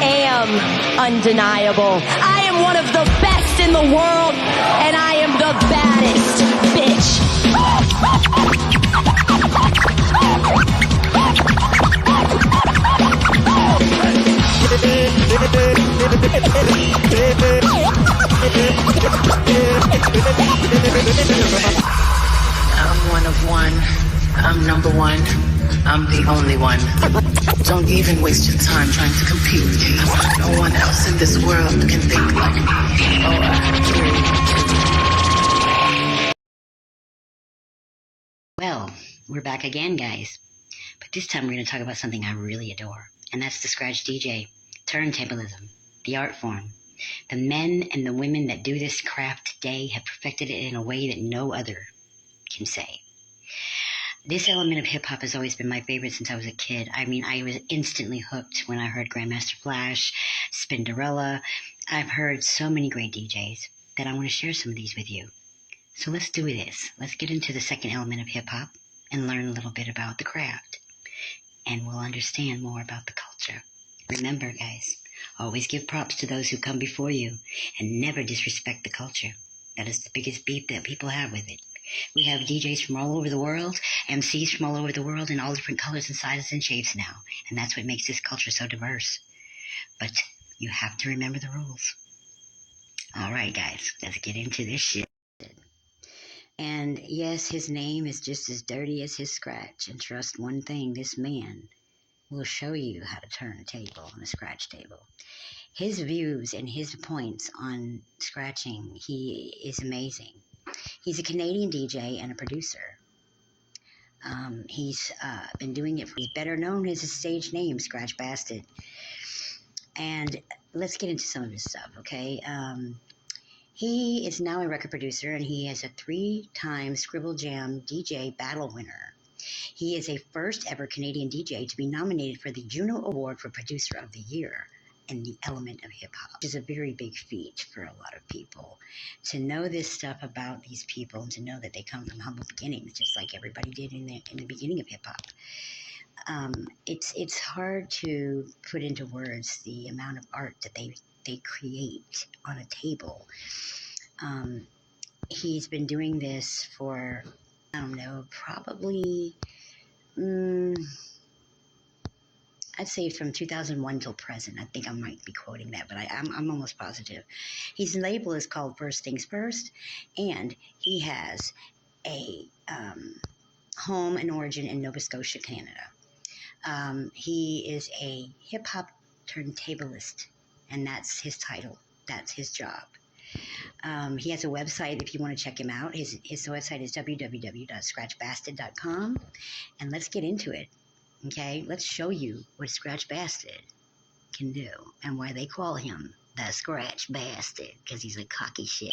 am undeniable. I am one of the best in the world, and I am the baddest bitch. I'm one of one. I'm number one. I'm the only one. Don't even waste your time trying to compete with me. No one else in this world can think like me. Well, we're back again, guys. But this time we're going to talk about something I really adore, and that's the scratch DJ, turntablism, the art form. The men and the women that do this craft today have perfected it in a way that no other can say. This element of hip-hop has always been my favorite since I was a kid. I mean, I was instantly hooked when I heard Grandmaster Flash, Spinderella. I've heard so many great DJs that I want to share some of these with you. So let's do this. Let's get into the second element of hip-hop and learn a little bit about the craft. And we'll understand more about the culture. Remember, guys, always give props to those who come before you and never disrespect the culture. That is the biggest beef that people have with it. We have DJs from all over the world, MCs from all over the world in all different colors and sizes and shapes now. And that's what makes this culture so diverse. But you have to remember the rules. All right, guys, let's get into this shit. And yes, his name is just as dirty as his scratch. And trust one thing, this man will show you how to turn a table on a scratch table. His views and his points on scratching, he is amazing. He's a Canadian DJ and a producer. He's been doing it. He's better known as his stage name, Scratch Bastard. And let's get into some of his stuff, okay? He is now a record producer, and he is a 3-time Scribble Jam DJ Battle winner. He is a first ever Canadian DJ to be nominated for the Juno Award for Producer of the Year in the element of hip-hop, which is a very big feat for a lot of people. To know this stuff about these people and to know that they come from humble beginnings, just like everybody did in the beginning of hip-hop. It's hard to put into words the amount of art that they create on a table. He's been doing this for, I don't know, probably, I'd say from 2001 till present. I think I might be quoting that, but I'm almost positive. His label is called First Things First, and he has a home and origin in Nova Scotia, Canada. He is a hip-hop turntablist, and that's his title. That's his job. He has a website if you want to check him out. His website is www.scratchbastard.com, and let's get into it. Okay, let's show you what Scratch Bastard can do and why they call him the Scratch Bastard, because he's a cocky shit.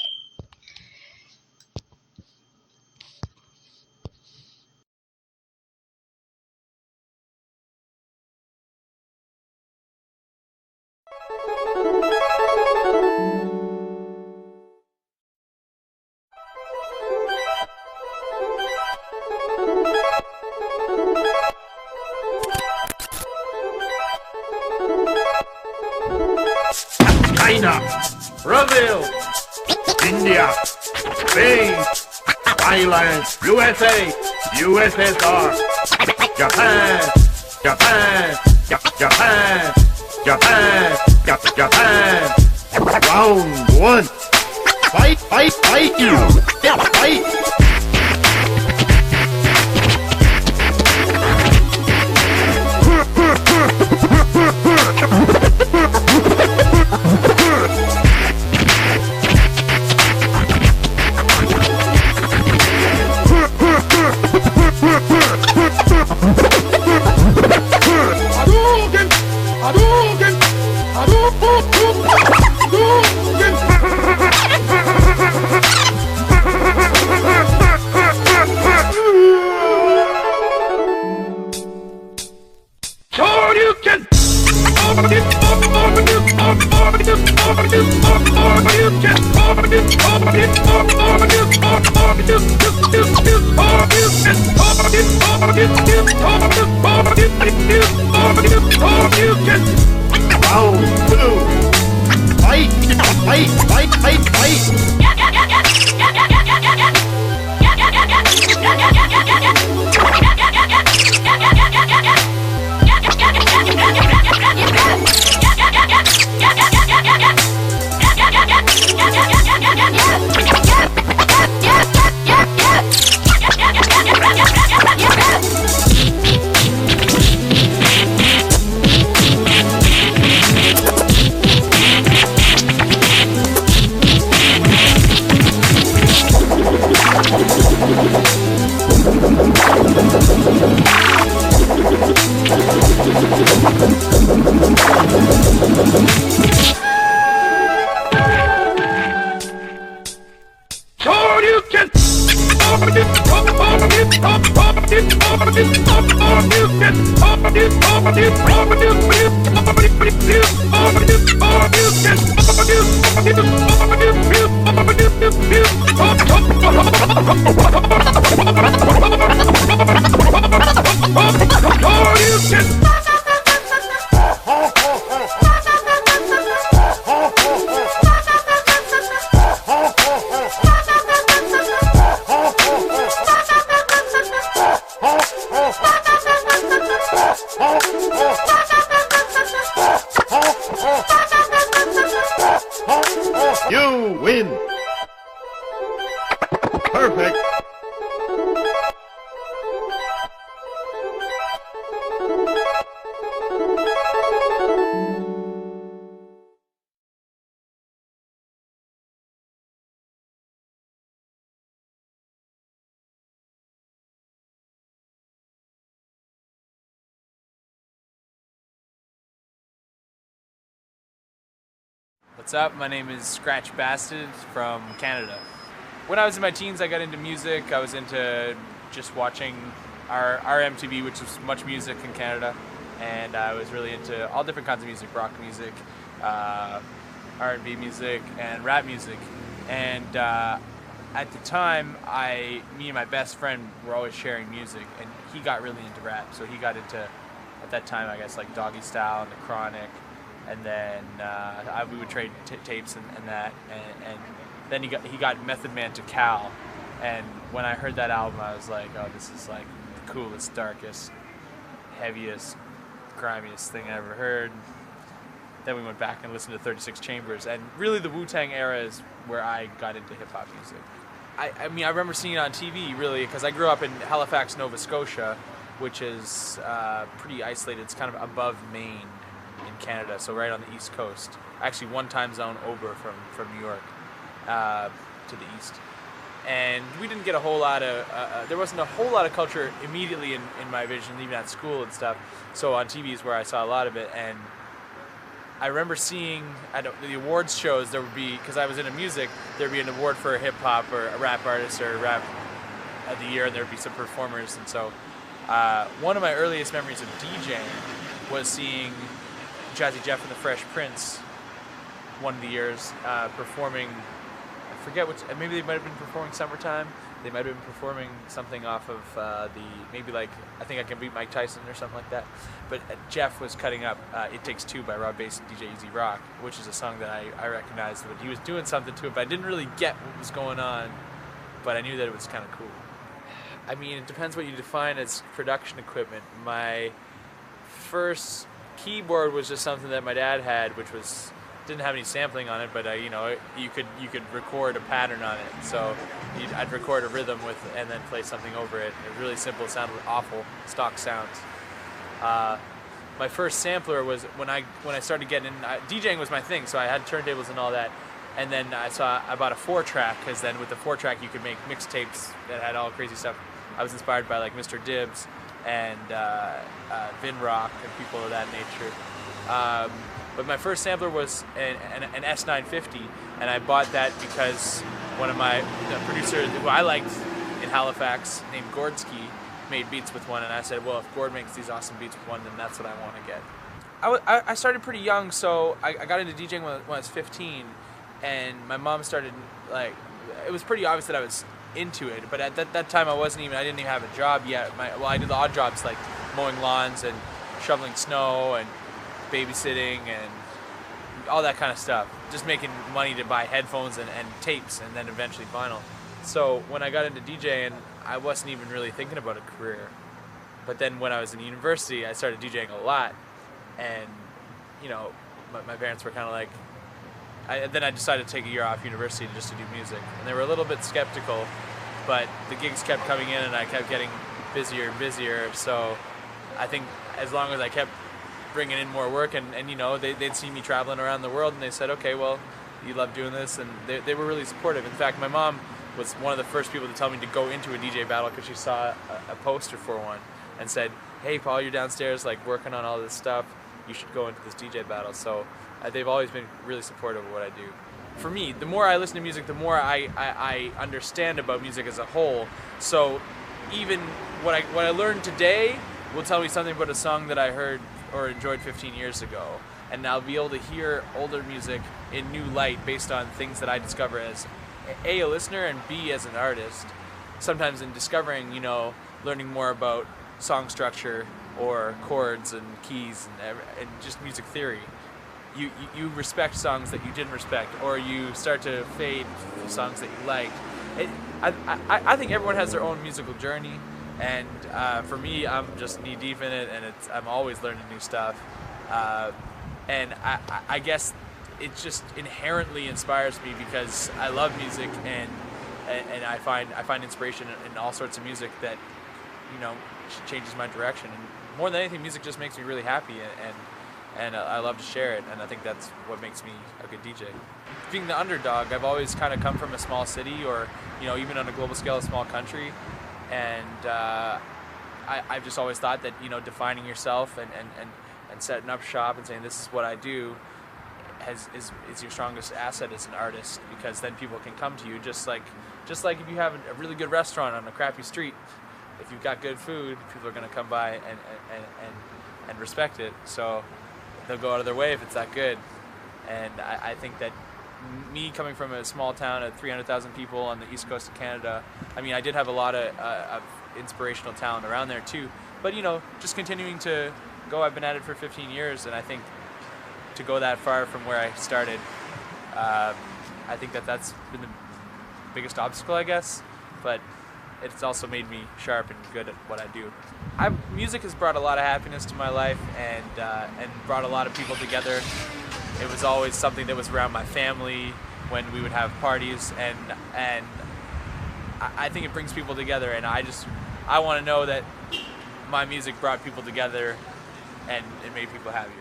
China, Brazil, India, Spain, Thailand, USA, USSR, Japan, Japan, Japan, Japan, Japan. Round one. Fight, fight, fight you. Fight. Round 2. Fight! Fight! Fight! Fight! Fight! You win! Perfect! What's up? My name is Scratch Bastard from Canada. When I was in my teens, I got into music. I was into just watching our MTV, which was much music in Canada, and I was really into all different kinds of music, rock music, R&B music, and rap music. And at the time, me and my best friend were always sharing music, and he got really into rap. So he got into, at that time, I guess, like Doggy Style and The Chronic. And then we would trade tapes and that, and then he got Method Man to Cal, and when I heard that album, I was like, oh, this is like the coolest, darkest, heaviest, grimiest thing I ever heard. Then we went back and listened to 36 Chambers, and really the Wu-Tang era is where I got into hip-hop music. I mean, I remember seeing it on TV, really, because I grew up in Halifax, Nova Scotia, which is pretty isolated. It's kind of above Maine in Canada, so right on the east coast. Actually, one time zone over from New York to the east. And we didn't get a whole lot of, there wasn't a whole lot of culture immediately in my vision, even at school and stuff. So on TV is where I saw a lot of it. And I remember seeing at the awards shows, there would be, because I was into music, there would be an award for a hip hop or a rap artist or a rap of the year, and there would be some performers. And so one of my earliest memories of DJing was seeing Jazzy Jeff and the Fresh Prince one of the years performing, I forget which, maybe they might have been performing Summertime, they might have been performing something off of maybe like I Think I Can Beat Mike Tyson or something like that, but Jeff was cutting up It Takes Two by Rob Bass and DJ Easy Rock, which is a song that I recognized, but he was doing something to it, but I didn't really get what was going on, but I knew that it was kind of cool. I mean, it depends what you define as production equipment. My first keyboard was just something that my dad had, which didn't have any sampling on it, but you could record a pattern on it. So I'd record a rhythm and then play something over it. It was really simple. It sounded awful, stock sounds. My first sampler was when I started getting in. DJing was my thing, so I had turntables and all that. And then I bought a 4-track, because then with the 4-track you could make mixtapes that had all crazy stuff. I was inspired by like Mr. Dibbs and Vin Rock and people of that nature. But my first sampler was an S950, and I bought that because one of the producers who I liked in Halifax, named Gordsky, made beats with one, and I said, well, if Gord makes these awesome beats with one, then that's what I want to get. I started pretty young, so I got into DJing when I was 15, and my mom started, like, it was pretty obvious that I was into it, but at that time I didn't even have a job yet. I did the odd jobs like mowing lawns and shoveling snow and babysitting and all that kind of stuff. Just making money to buy headphones and tapes and then eventually vinyl. So when I got into DJing, I wasn't even really thinking about a career. But then when I was in university, I started DJing a lot. And, you know, my parents were kind of like, then I decided to take a year off university just to do music. And they were a little bit skeptical, but the gigs kept coming in and I kept getting busier and busier. So I think as long as I kept bringing in more work and you know, they'd see me traveling around the world and they said, okay, well, you love doing this. And they were really supportive. In fact, my mom was one of the first people to tell me to go into a DJ battle because she saw a poster for one and said, hey, Paul, you're downstairs like working on all this stuff. You should go into this DJ battle. So they've always been really supportive of what I do. For me, the more I listen to music, the more I understand about music as a whole. So even what I learned today will tell me something about a song that I heard or enjoyed 15 years ago. And I'll be able to hear older music in new light based on things that I discover as A, a listener, and B, as an artist. Sometimes in discovering, you know, learning more about song structure or chords and keys and just music theory. You respect songs that you didn't respect, or you start to fade songs that you liked. I think everyone has their own musical journey, and for me, I'm just knee deep in it, and I'm always learning new stuff. And I guess it just inherently inspires me because I love music, and I find inspiration in all sorts of music that, you know, changes my direction. And more than anything, music just makes me really happy, and I love to share it, and I think that's what makes me a good DJ. Being the underdog, I've always kind of come from a small city, or, you know, even on a global scale, a small country, and I've just always thought that, you know, defining yourself and setting up shop and saying this is what I do is your strongest asset as an artist, because then people can come to you just like if you have a really good restaurant on a crappy street. If you've got good food, people are going to come by and respect it. So they'll go out of their way if it's that good. And I think that me coming from a small town of 300,000 people on the east coast of Canada, I mean, I did have a lot of inspirational talent around there too. But, you know, just continuing to go, I've been at it for 15 years, and I think to go that far from where I started, I think that's been the biggest obstacle, I guess. But it's also made me sharp and good at what I do. Music has brought a lot of happiness to my life and brought a lot of people together. It was always something that was around my family when we would have parties, and I think it brings people together, and I want to know that my music brought people together and it made people happier.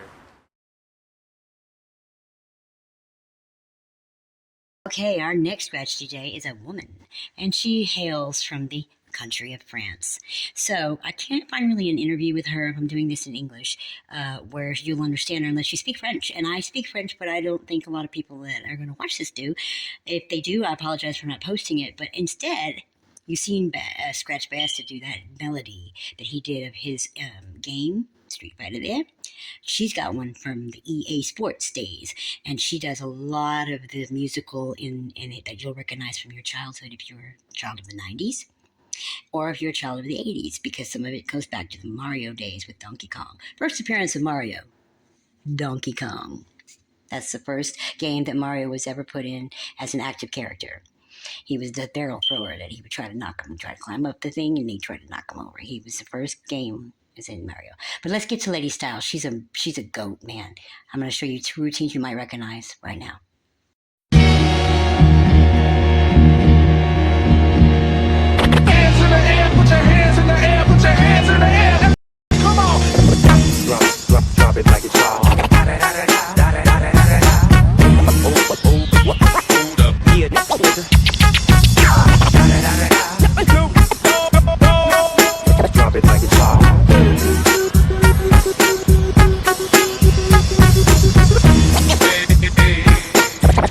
Okay, our next scratch DJ is a woman, and she hails from the country of France. So I can't find really an interview with her if I'm doing this in English, where you'll understand her unless you speak French. And I speak French, but I don't think a lot of people that are going to watch this do. If they do, I apologize for not posting it. But instead, you've seen Scratch Bastard do that melody that he did of his game, Street Fighter there. She's got one from the EA Sports days, and she does a lot of the musical in it that you'll recognize from your childhood if you're a child of the 90s, or if you're a child of the 80s, because some of it goes back to the Mario days with Donkey Kong. First appearance of Mario, Donkey Kong. That's the first game that Mario was ever put in as an active character. He was the barrel thrower that he would try to knock him, try to climb up the thing, and he'd try to knock him over. He was the first game is in Mario. But let's get to Lady Style. She's a goat, man. I'm going to show you two routines you might recognize right now. Hands in the air, put your hands in the air, put your hands in the air. Come on. Drop it like it's hot. Hold up. Yeah, drop it like it's hot.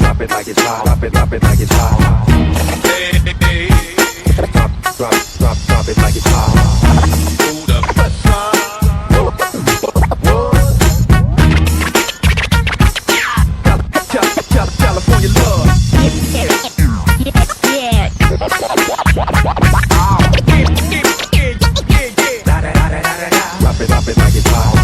Drop it like it's hot. Drop it like it's hot. Drop it like it's hot. Hold up. California love. Yeah. Drop it like it's hot.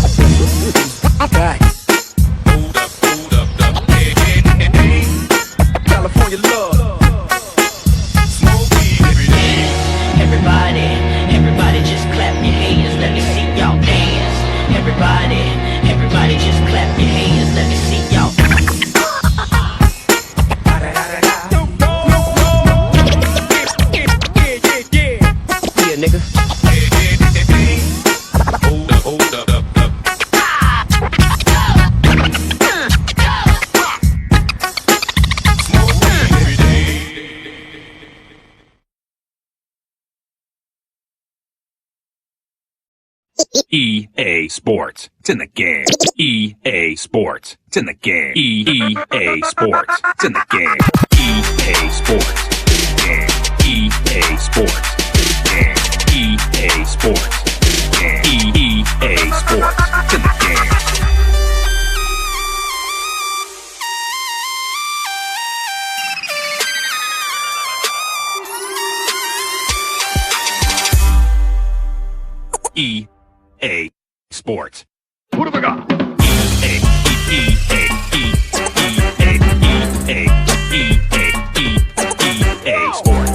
EA Sports. It's in the game. EA Sports. It's in the game. EA Sports. It's in the game. EA Sports. Game. EA Sports. Game. EA Sports. Game. EA Sports. It's in the game. EA Sports. Who do we got? EA Sport.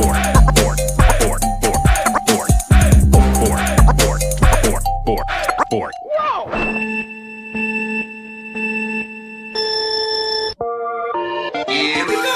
Here we go.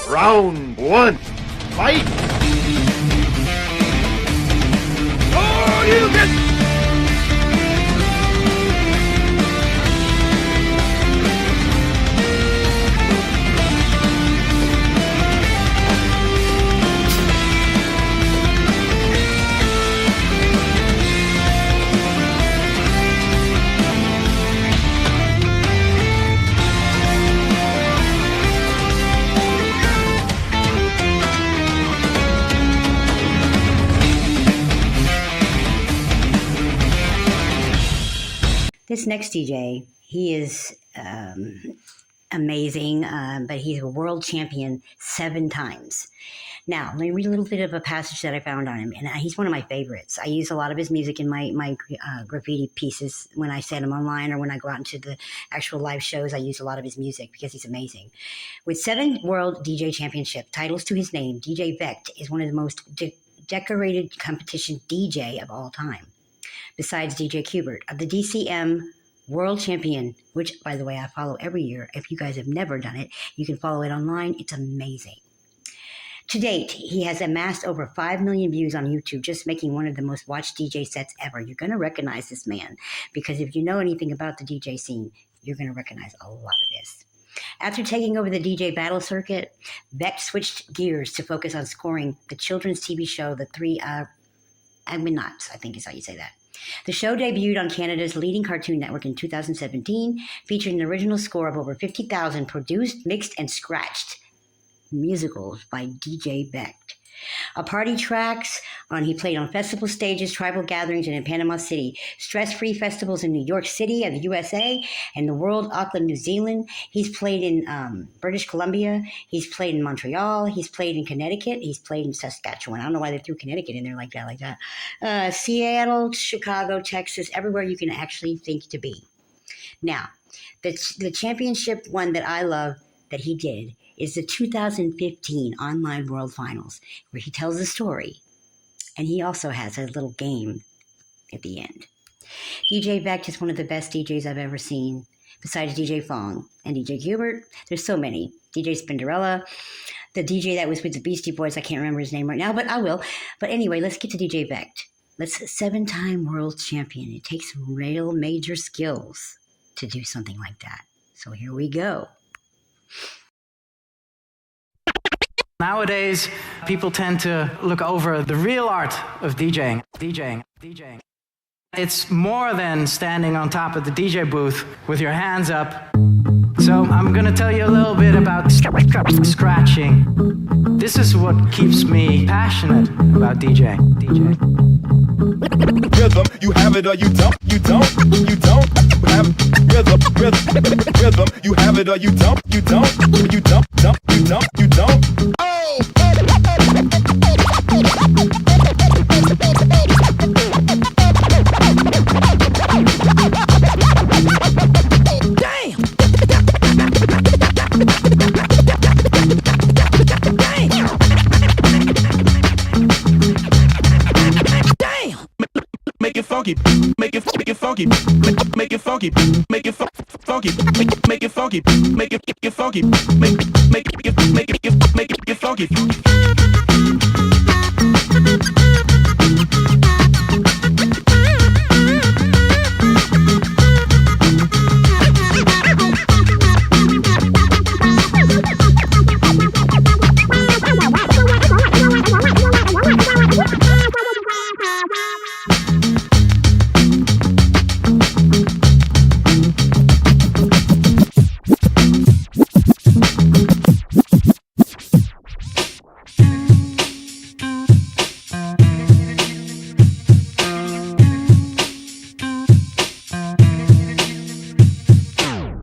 Round one. Fight! Oh, you get... This next DJ, he is amazing, but he's a world champion 7 times. Now, let me read a little bit of a passage that I found on him, and he's one of my favorites. I use a lot of his music in my graffiti pieces when I set them online or when I go out into the actual live shows. I use a lot of his music because he's amazing. With 7 world DJ championship titles to his name, DJ Vecht is one of the most decorated competition DJ of all time. Besides DJ Qbert of the DCM World Champion, which, by the way, I follow every year. If you guys have never done it, you can follow it online. It's amazing. To date, he has amassed over 5 million views on YouTube, just making one of the most watched DJ sets ever. You're going to recognize this man because if you know anything about the DJ scene, you're going to recognize a lot of this. After taking over the DJ battle circuit, Beck switched gears to focus on scoring the children's TV show The Three Agmenots, I think is how you say that. The show debuted on Canada's leading cartoon network in 2017, featuring an original score of over 50,000 produced, mixed, and scratched musicals by DJ Beck. A party tracks he played on festival stages, tribal gatherings, and in Panama City, stress-free festivals in New York City and the USA, and the world, Auckland, New Zealand. He's played in British Columbia. He's played in Montreal. He's played in Connecticut. He's played in Saskatchewan. I don't know why they threw Connecticut in there like that. Seattle, Chicago, Texas, everywhere you can actually think to be. Now, the championship one that I love that he did is the 2015 Online World Finals, where he tells a story, and he also has a little game at the end. DJ Beck is one of the best DJs I've ever seen, besides DJ Fong and DJ Hubert. There's so many. DJ Spinderella, the DJ that was with the Beastie Boys, I can't remember his name right now, but I will. But anyway, let's get to DJ Beck. Let's 7-time world champion. It takes real major skills to do something like that. So here we go. Nowadays, people tend to look over the real art of DJing. It's more than standing on top of the DJ booth with your hands up. So I'm going to tell you a little bit about scratching. This is what keeps me passionate about DJing. Rhythm, you have it or you don't. You don't have rhythm, you have it or you don't. You don't. Oh! Make it funky, make it funky, make it funky, make it funky, make it funky, make it funky, make it funky.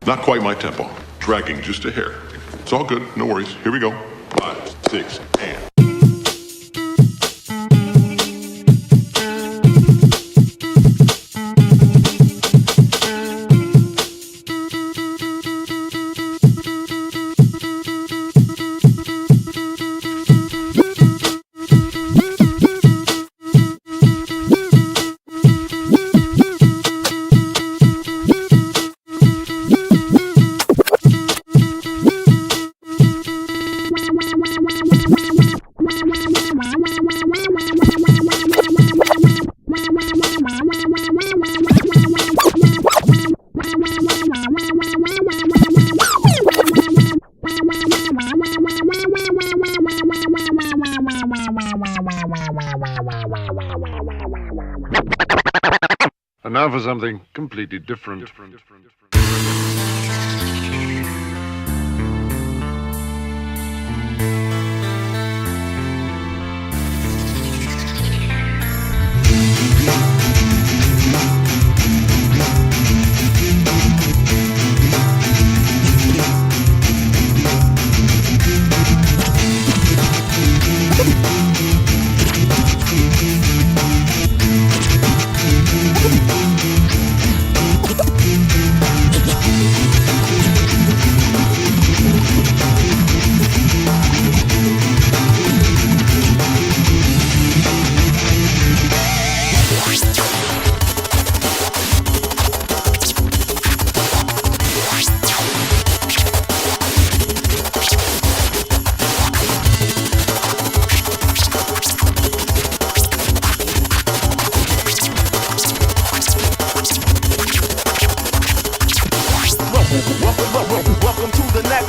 Not quite my tempo. Dragging just a hair. It's all good. No worries. Here we go. 5, 6, and... And now for something completely different.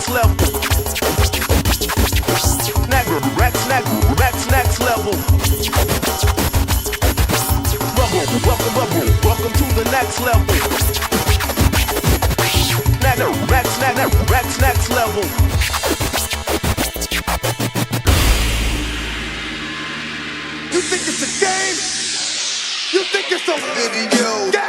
next level. Next level. Welcome to the next level. Next level. You think it's a game? You think it's a video game?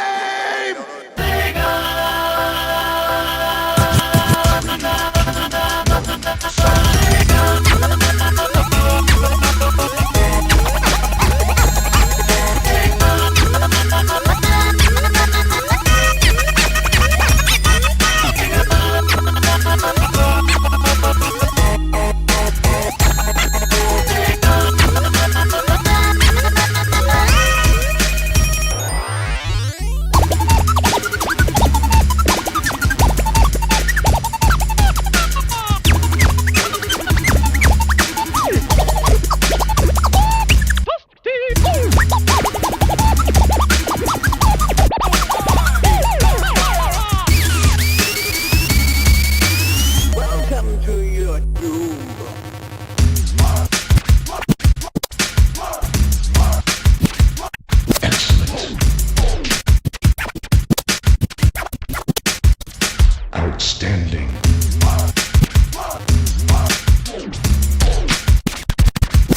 Outstanding.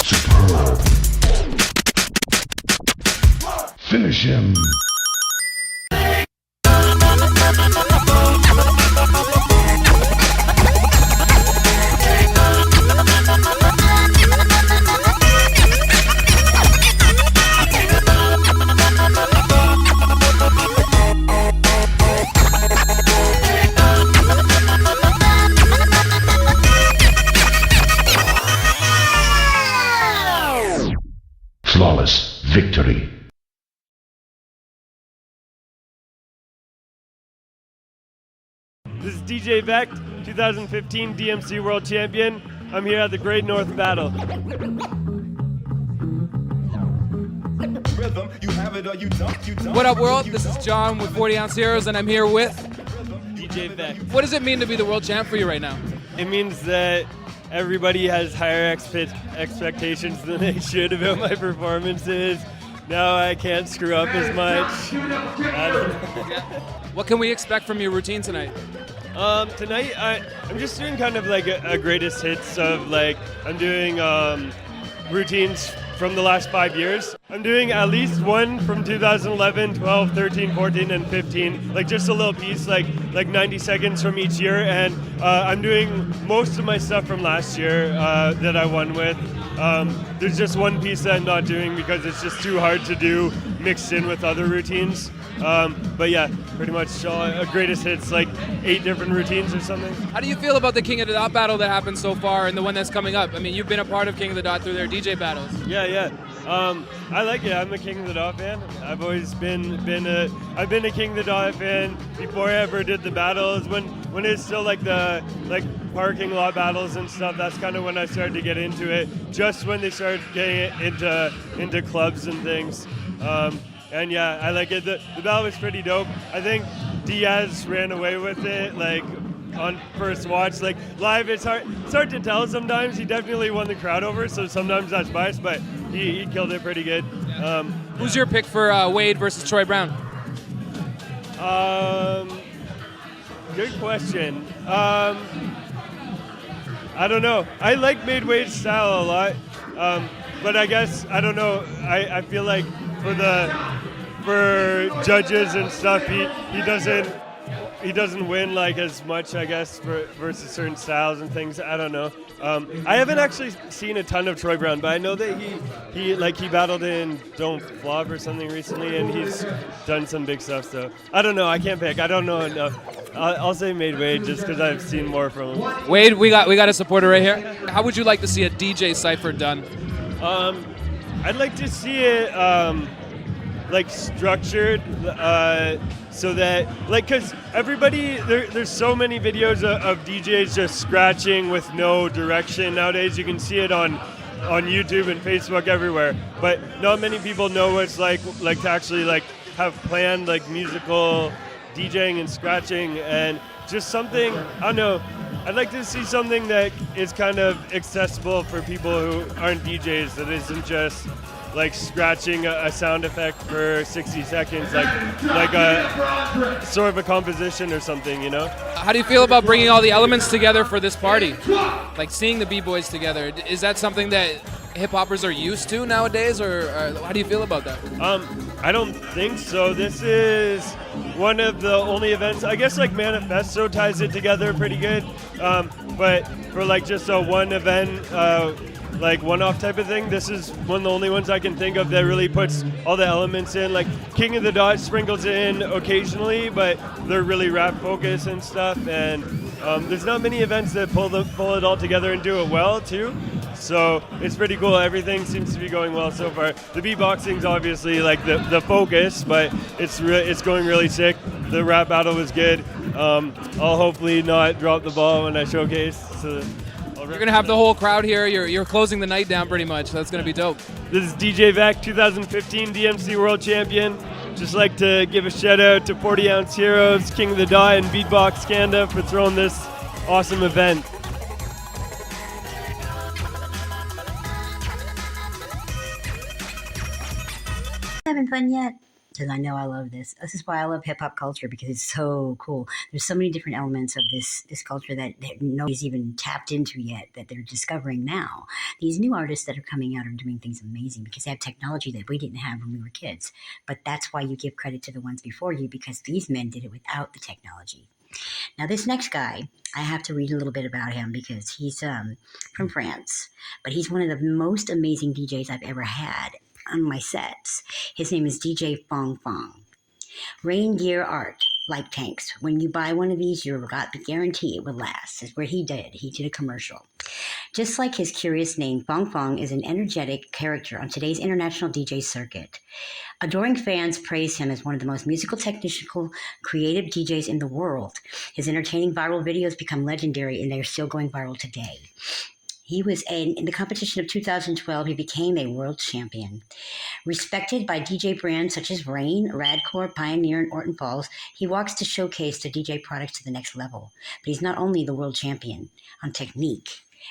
Superb. Finish him. Flawless victory. This is DJ Vect, 2015 DMC World Champion. I'm here at the Great North Battle. What up, world? This is John with 40 Ounce Heroes, and I'm here with DJ Vect. What does it mean to be the world champ for you right now? It means that everybody has higher expectations than they should about my performances. Now I can't screw up as much. I don't know. What can we expect from your routine tonight? Tonight I'm just doing kind of like a greatest hits of like, I'm doing routines from the last 5 years. I'm doing at least one from 2011, 12, 13, 14, and 15. Like just a little piece, like 90 seconds from each year. And I'm doing most of my stuff from last year that I won with. There's just one piece that I'm not doing because it's just too hard to do mixed in with other routines. But yeah, pretty much greatest hits, like 8 different routines or something. How do you feel about the King of the Dot battle that happened so far and the one that's coming up? I mean, you've been a part of King of the Dot through their DJ battles. Yeah. I like it. I'm a King of the Dot fan. I've always been a King of the Dot fan before I ever did the battles. When it's still like the parking lot battles and stuff, that's kind of when I started to get into it. Just when they started getting into clubs and things. And yeah, I like it. The battle was pretty dope. I think Diaz ran away with it, like on first watch. Like live, it's hard to tell sometimes. He definitely won the crowd over, so sometimes that's biased, but he killed it pretty good. Who's your pick for Wade versus Troy Brown? Good question. I don't know. I like Made Wade's style a lot, but I guess I don't know. I feel like for judges and stuff, he doesn't win like as much, I guess, versus certain styles and things. I don't know. I haven't actually seen a ton of Troy Brown, but I know that he battled in Don't Flop or something recently, and he's done some big stuff. So I don't know. I can't pick. I don't know enough. I'll say Made Wade just because I've seen more from him. Wade, we got a supporter right here. How would you like to see a DJ cipher done? I'd like to see it like structured so that because everybody there's so many videos of DJs just scratching with no direction nowadays. You can see it on YouTube and Facebook everywhere, but not many people know what it's like to actually like have planned like musical DJing and scratching, and just something, I don't know, I'd like to see something that is kind of accessible for people who aren't DJs, that isn't just like scratching a sound effect for 60 seconds, like a sort of a composition or something, you know? How do you feel about bringing all the elements together for this party? Like seeing the B-boys together. Is that something that hip-hoppers are used to nowadays, or how do you feel about that? I don't think so. This is one of the only events, I guess like Manifesto ties it together pretty good, but for like just a one event, like one-off type of thing, this is one of the only ones I can think of that really puts all the elements in. Like King of the Dot sprinkles it in occasionally, but they're really rap focused and stuff, and there's not many events that pull it all together and do it well too. So it's pretty cool. Everything seems to be going well so far. The beatboxing's obviously like the focus, but it's going really sick. The rap battle was good. I'll hopefully not drop the ball when I showcase. So you're gonna have the whole crowd here. You're closing the night down pretty much. That's gonna be dope. This is DJ Vec, 2015 DMC World Champion. Just like to give a shout out to 40 Ounce Heroes, King of the Dot, and Beatbox Canada for throwing this awesome event. Having fun yet? Because I know I love this. This is why I love hip-hop culture, because it's so cool. There's so many different elements of this culture that nobody's even tapped into yet, that they're discovering now. These new artists that are coming out are doing things amazing because they have technology that we didn't have when we were kids. But that's why you give credit to the ones before you, because these men did it without the technology. Now, this next guy, I have to read a little bit about him because he's from France, but he's one of the most amazing DJs I've ever had on my sets. His name is DJ Fong Fong. Rain gear art, like tanks. When you buy one of these, you've got the guarantee it will last. Is what he did. He did a commercial. Just like his curious name, Fong Fong is an energetic character on today's international DJ circuit. Adoring fans praise him as one of the most musical, technical, creative DJs in the world. His entertaining viral videos become legendary, and they are still going viral today. He was in the competition of 2012, he became a world champion. Respected by DJ brands such as Rain, Radcore, Pioneer, and Orton Falls, he walks to showcase the DJ products to the next level. But he's not only the world champion on technique.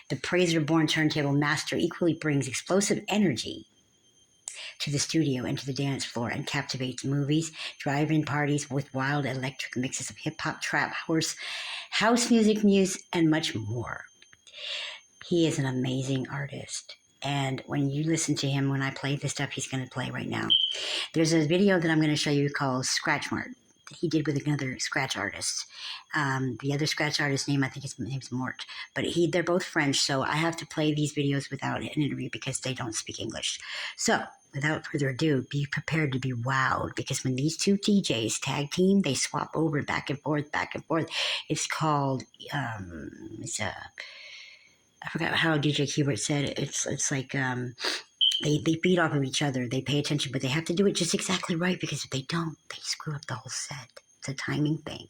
The Praiser-born turntable master equally brings explosive energy to the studio and to the dance floor and captivates movies, drive-in parties with wild electric mixes of hip-hop, trap, house music, and much more. He is an amazing artist. And when you listen to him, when I play the stuff he's going to play right now, there's a video that I'm going to show you called Scratch Mart that he did with another scratch artist. The other scratch artist's name, I think his name's Mort. But they're both French, so I have to play these videos without an interview because they don't speak English. So, without further ado, be prepared to be wowed, because when these two DJs tag team, they swap over back and forth, back and forth. It's called, I forgot how DJ Hubert said it. It's like they feed off of each other. They pay attention, but they have to do it just exactly right, because if they don't, they screw up the whole set. It's a timing thing.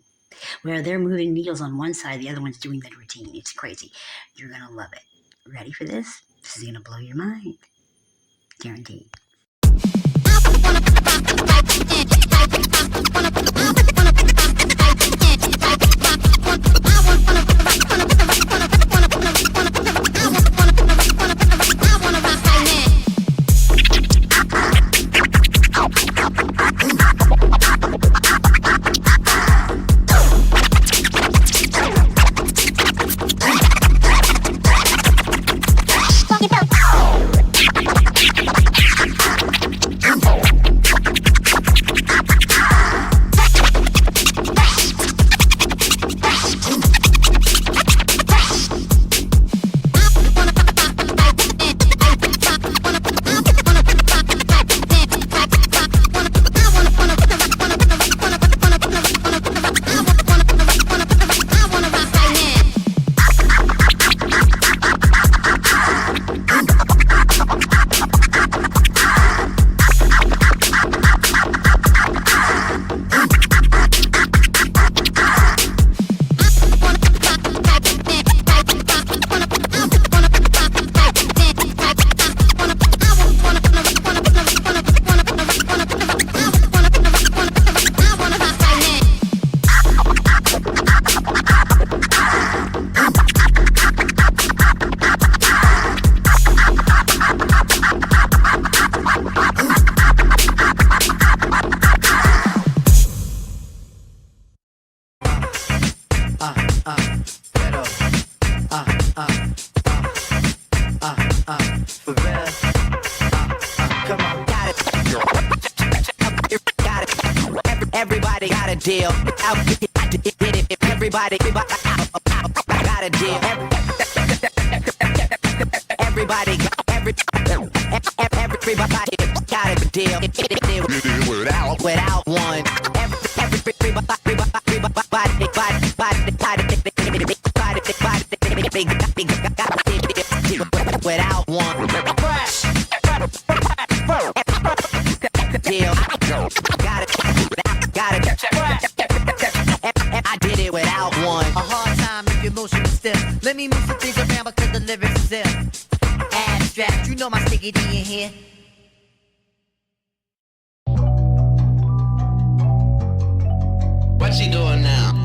Where they're moving needles on one side, the other one's doing the routine. It's crazy. You're going to love it. Ready for this? This is going to blow your mind. Guaranteed. everybody got a deal. Everybody got a deal. Everybody got a deal. Without one. Without one. Deal. Got it. I did it without one. A hard time if your motion is stiff. Let me move some things around because the lyrics is ill. Abstract, you know my sticky D in here. What she doing now?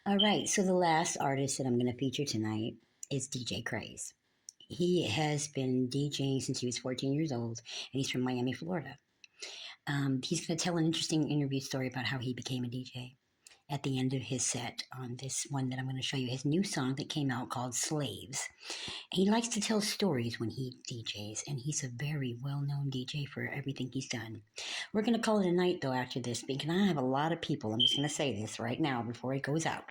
All right, so the last artist that I'm going to feature tonight is DJ Craze. He has been DJing since he was 14 years old, and he's from Miami, Florida. He's going to tell an interesting interview story about how he became a DJ at the end of his set on this one that I'm going to show you, his new song that came out called Slaves. He likes to tell stories when he DJs, and he's a very well-known DJ for everything he's done. We're going to call it a night, though, after this, because I have a lot of people. I'm just going to say this right now before it goes out.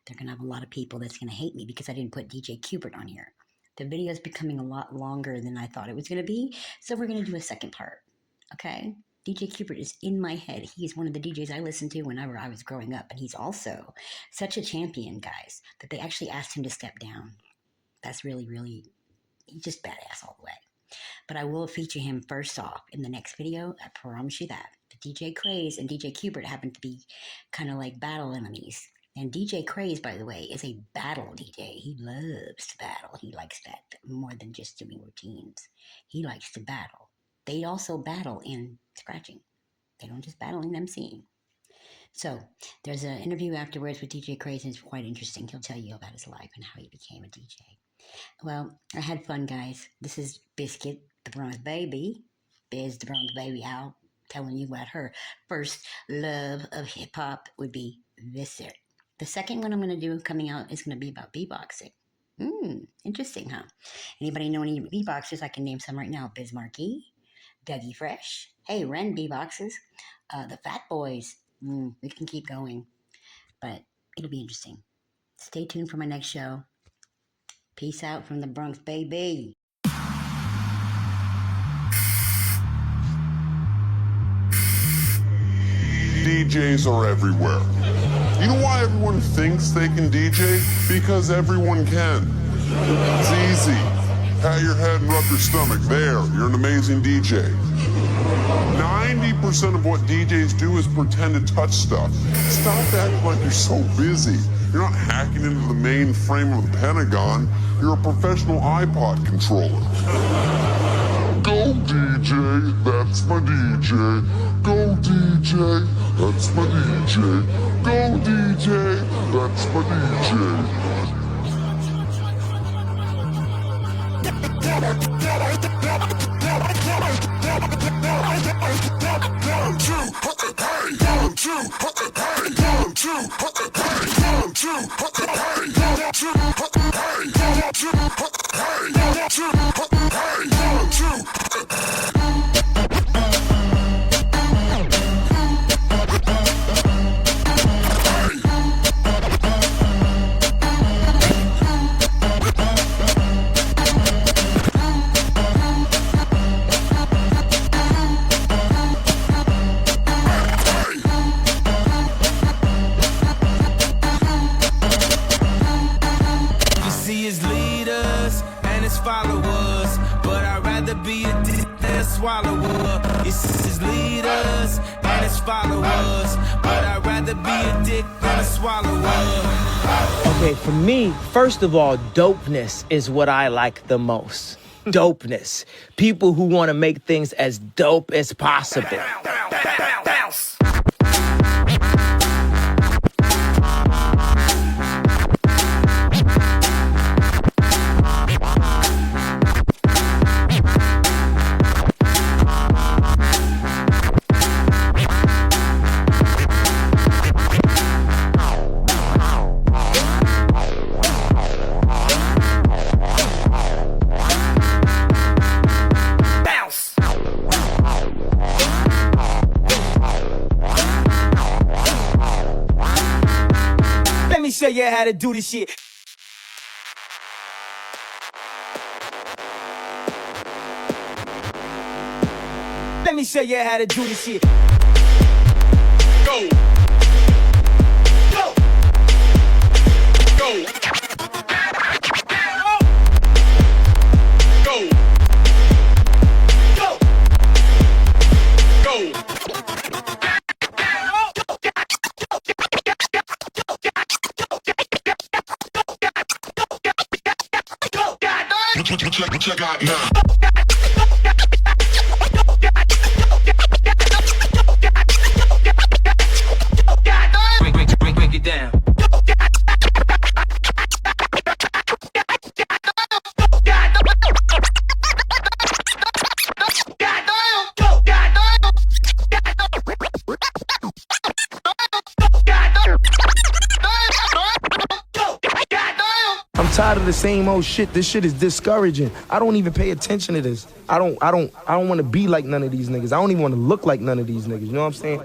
They're going to have a lot of people that's going to hate me because I didn't put DJ Cupid on here. The video is becoming a lot longer than I thought it was going to be, so we're going to do a second part, okay? DJ Cupid is in my head. He's one of the DJs I listened to whenever I was growing up, and he's also such a champion, guys, that they actually asked him to step down. That's really, really, he's just badass all the way. But I will feature him first off in the next video. I promise you that. The DJ Craze and DJ Cupid happen to be kind of like battle enemies. And DJ Craze, by the way, is a battle DJ. He loves to battle. He likes that more than just doing routines. He likes to battle. they also battle in scratching. They don't just battle in MCing. So there's an interview afterwards with DJ Craze, and it's quite interesting. He'll tell you about his life and how he became a DJ. Well, I had fun, guys. This is Biscuit, the Bronx Baby. Biz, the Bronx Baby, out telling you about her first love of hip-hop would be this here. The second one I'm going to do coming out is going to be about beatboxing. Interesting, huh? Anybody know any beatboxers? I can name some right now. Biz Markie, Dougie Fresh. Hey, Ren beatboxes. The Fat Boys. We can keep going, but it'll be interesting. Stay tuned for my next show. Peace out from the Bronx, baby. DJs are everywhere. You know why everyone thinks they can DJ? Because everyone can. It's easy. Pat your head and rub your stomach. There, you're an amazing DJ. 90% of what DJs do is pretend to touch stuff. Stop acting like you're so busy. You're not hacking into the main frame of the Pentagon. You're a professional iPod controller. Go DJ, that's my DJ. Go DJ, that's my DJ. Go DJ, that's my DJ. Okay, for me, first of all, dopeness is what I like the most. Dopeness. People who want to make things as dope as possible. Show you how to do this shit. Let me show you how to do this shit. Go. Go. Go. Go. Go. Go. Check out now. Break it down. I'm tired of the same old shit. This shit is discouraging. I don't even pay attention to this. I don't want to be like none of these niggas. I don't even want to look like none of these niggas. You know what I'm saying?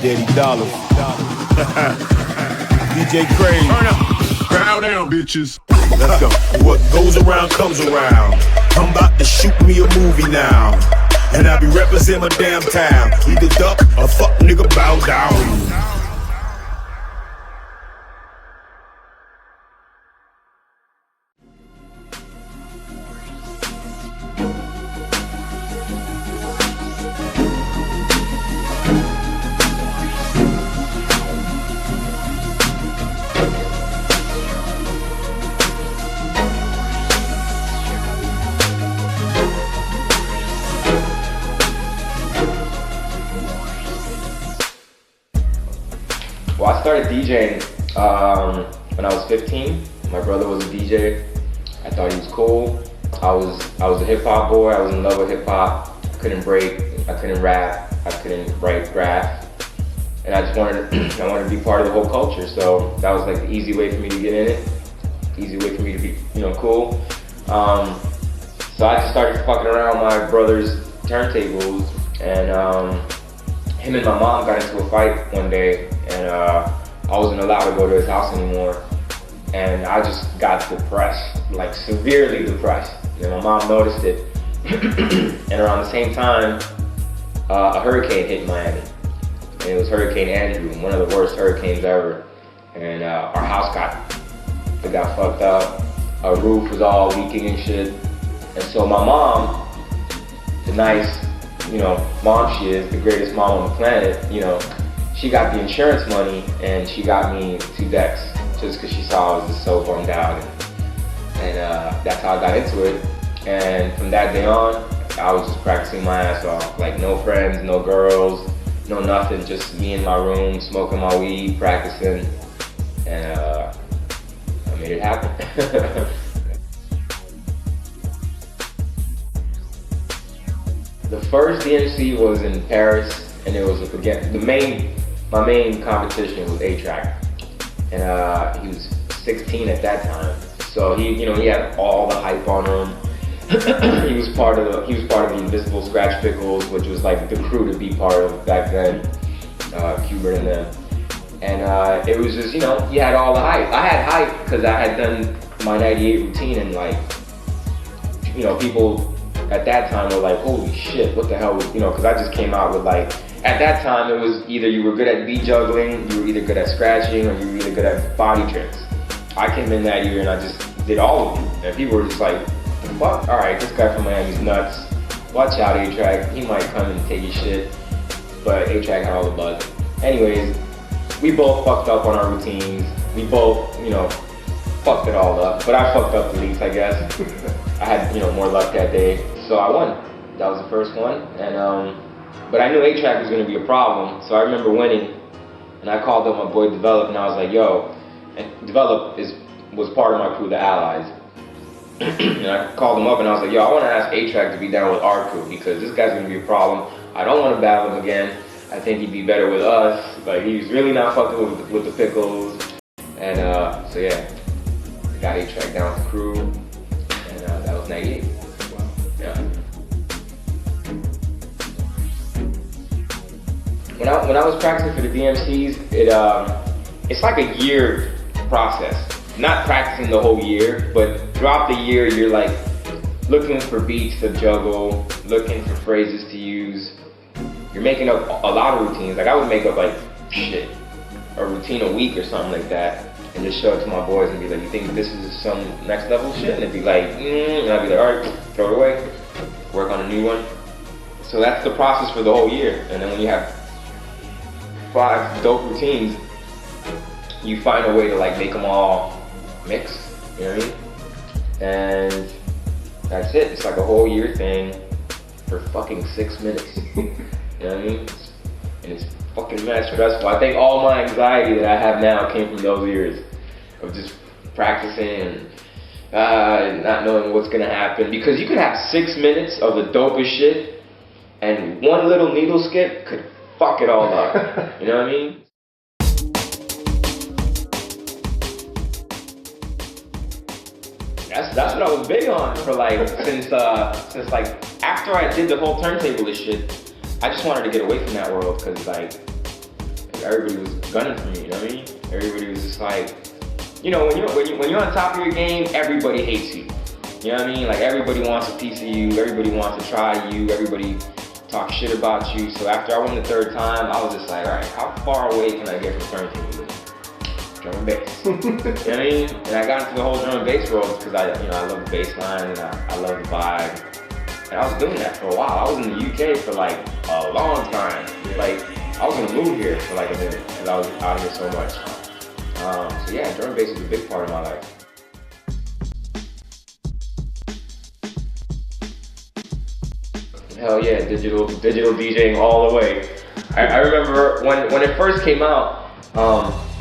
Daddy Dollar. DJ Craze. Turn up. Bow down, bitches. Let's go. What goes around comes around. I'm about to shoot me a movie now. And I be representing my damn town. Either duck or fuck nigga bow down. started DJing when I was 15. My brother was a DJ. I thought he was cool. I was a hip hop boy. I was in love with hip hop. I couldn't break. I couldn't rap. I couldn't write graph. And I just wanted to be part of the whole culture. So that was like the easy way for me to get in it. Easy way for me to be, cool. So I just started fucking around with my brother's turntables, and him and my mom got into a fight one day, and I wasn't allowed to go to his house anymore. And I just got depressed, like severely depressed. My mom noticed it. And around the same time, a hurricane hit Miami. And it was Hurricane Andrew, one of the worst hurricanes ever. And our house got fucked up. Our roof was all leaking and shit. And so my mom, the nice, mom she is, the greatest mom on the planet, she got the insurance money and she got me 2 decks just because she saw I was just so bummed out. And that's how I got into it. And from that day on, I was just practicing my ass off. Like no friends, no girls, no nothing, just me in my room, smoking my weed, practicing. And I made it happen. The first DMC was in Paris, and it was again my main competition was A-Track, and he was 16 at that time. So he had all the hype on him. he was part of the Invisible Scratch Pickles, which was like the crew to be part of back then, Cuban and them. And it was just, he had all the hype. I had hype because I had done my 98 routine, and like, people at that time were like, holy shit, what the hell was, because I just came out with like, at that time it was either you were good at beat juggling, you were either good at scratching, or you were either good at body tricks. I came in that year and I just did all of them. And people were just like, what? Alright, this guy from Miami's nuts. Watch out, A-Track, he might come and take your shit. But A-Track had all the buzz. Anyways, we both fucked up on our routines. We both, fucked it all up. But I fucked up the least, I guess. I had, more luck that day. So I won. That was the first one. And but I knew A-Track was gonna be a problem. So I remember winning. And I called up my boy Develop, and I was like, yo, and Develop was part of my crew, the Allies. And I called him up and I was like, yo, I want to ask A-Track to be down with our crew because this guy's going to be a problem. I don't want to battle him again. I think he'd be better with us. Like, he's really not fucking with the pickles. And so yeah, I got A-Track down with the crew. And that was 98. Wow. Yeah. When I was practicing for the DMCs, it's like a year process. Not practicing the whole year, but throughout the year, you're like looking for beats to juggle, looking for phrases to use. You're making up a lot of routines. Like I would make up like a routine a week or something like that, and just show it to my boys and be like, you think this is some next level shit? And they'd be like, and I'd be like, all right, throw it away, work on a new one. So that's the process for the whole year. And then when you have 5 dope routines, you find a way to like make them all mix, you know what I mean? And that's it. It's like a whole year thing for fucking 6 minutes. You know what I mean? And it's fucking mad stressful. I think all my anxiety that I have now came from those years of just practicing and not knowing what's gonna happen. Because you could have 6 minutes of the dopest shit, and one little needle skip could fuck it all up. You know what I mean? That's what I was big on for like since like after I did the whole turntablist shit. I just wanted to get away from that world because like everybody was gunning for me. You know what I mean? Everybody was just like, when you're on top of your game, everybody hates you. You know what I mean? Like everybody wants a piece of you. Everybody wants to try you. Everybody talks shit about you. So after I won the 3rd time, I was just like, all right, how far away can I get from turntablism? Drum and bass. You know what I mean? And I got into the whole drum and bass world because I love the bass line and I love the vibe. And I was doing that for a while. I was in the UK for like a long time. Like I was gonna move here for like a minute because I was out here so much. So yeah, drum and bass is a big part of my life. Hell yeah, digital DJing all the way. I remember when it first came out,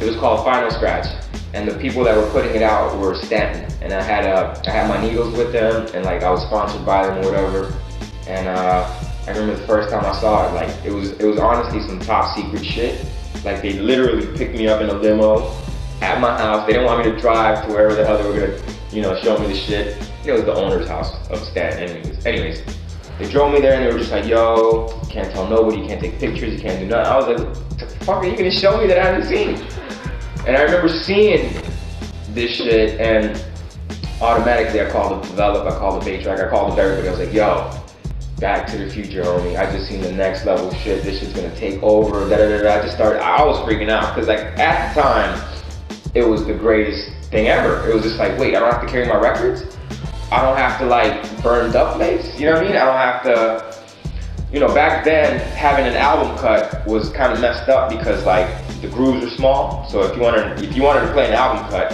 It was called Final Scratch, and the people that were putting it out were Stanton, and I had my needles with them, and like I was sponsored by them or whatever. And I remember the first time I saw it, like it was honestly some top secret shit. Like they literally picked me up in a limo at my house. They didn't want me to drive to wherever the hell they were gonna, show me the shit. It was the owner's house of Stanton. Anyways, they drove me there and they were just like, yo, you can't tell nobody, you can't take pictures, you can't do nothing. I was like, what the fuck are you gonna show me that I haven't seen? And I remember seeing this shit and automatically I called the develop, I called the Bay Track, I called everybody. I was like, yo, Back to the Future, homie. I just seen the next level shit. This shit's gonna take over. I was freaking out because like at the time, it was the greatest thing ever. It was just like, wait, I don't have to carry my records. I don't have to like burn duct tapes. You know what I mean? I don't have to. Back then having an album cut was kind of messed up because like the grooves are small. So if you wanted to play an album cut,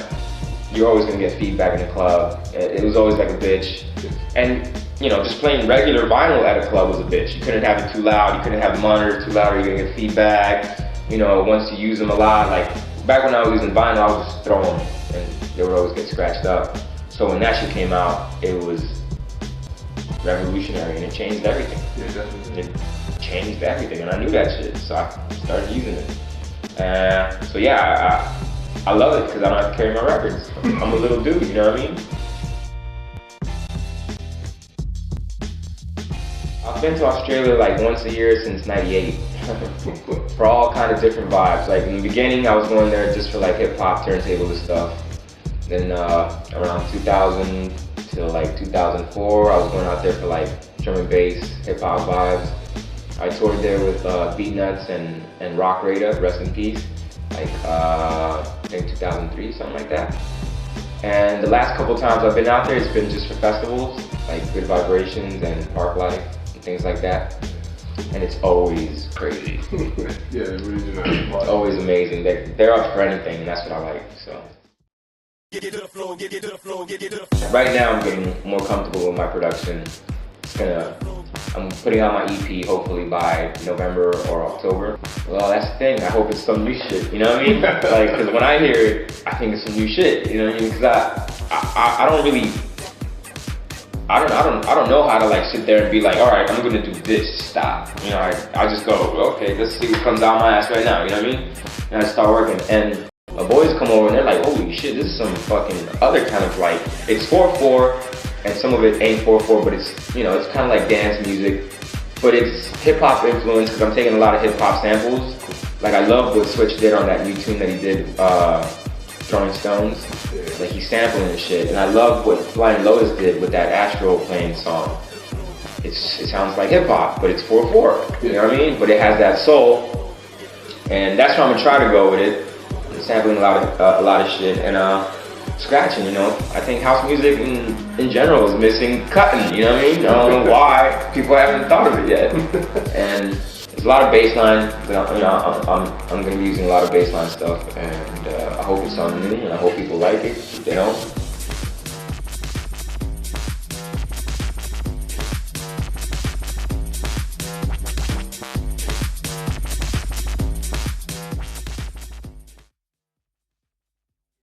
you're always gonna get feedback in the club. It was always like a bitch. And just playing regular vinyl at a club was a bitch. You couldn't have it too loud, you couldn't have the monitor too loud or you're gonna get feedback. Once you use them a lot, like back when I was using vinyl, I would just throw them and they would always get scratched up. So when that shit came out, it was revolutionary and it changed everything. Yeah, definitely. It changed everything and I knew that shit, so I started using it. So yeah, I love it because I don't have to carry my records. I'm a little dude, you know what I mean? I've been to Australia like once a year since '98 for all kind of different vibes. Like in the beginning, I was going there just for like hip hop, turntablist stuff. Then around 2000 till like 2004, I was going out there for like drum and bass, hip hop vibes. I toured there with Beatnuts and Rock Raider, rest in peace. Like I think 2003, something like that. And the last couple times I've been out there, it's been just for festivals, like Good Vibrations and Park Life. Things like that, and it's always crazy. Yeah, it really do that. It's always amazing. They're up for anything, and that's what I like. So right now, I'm getting more comfortable with my production. I'm putting out my EP hopefully by November or October. Well, that's the thing. I hope it's some new shit. You know what I mean? Like, because when I hear it, I think it's some new shit. You know what I mean? Because I don't really. I don't know how to like sit there and be like, all right, I'm gonna do this, stop. I just go, okay, let's see what comes out my ass right now, you know what I mean? And I start working, and my boys come over and they're like, holy shit, this is some fucking other kind of like, it's 4/4, and some of it ain't 4/4, but it's, it's kind of like dance music, but it's hip hop influence because I'm taking a lot of hip hop samples. Like I love what Switch did on that new tune that he did, Throwing Stones. Like he's sampling and shit, and I love what Flying Lotus did with that Astro playing song. It sounds like hip hop, but it's 4/4. You know what I mean? But it has that soul, and that's where I'm gonna try to go with it. I'm sampling a lot of shit and scratching. I think house music in general is missing cutting. You know what I mean? I don't know why people haven't thought of it yet. And there's a lot of bass line. I'm gonna be using a lot of bass line stuff, and I hope it's something new, and I hope people like it. If they don't,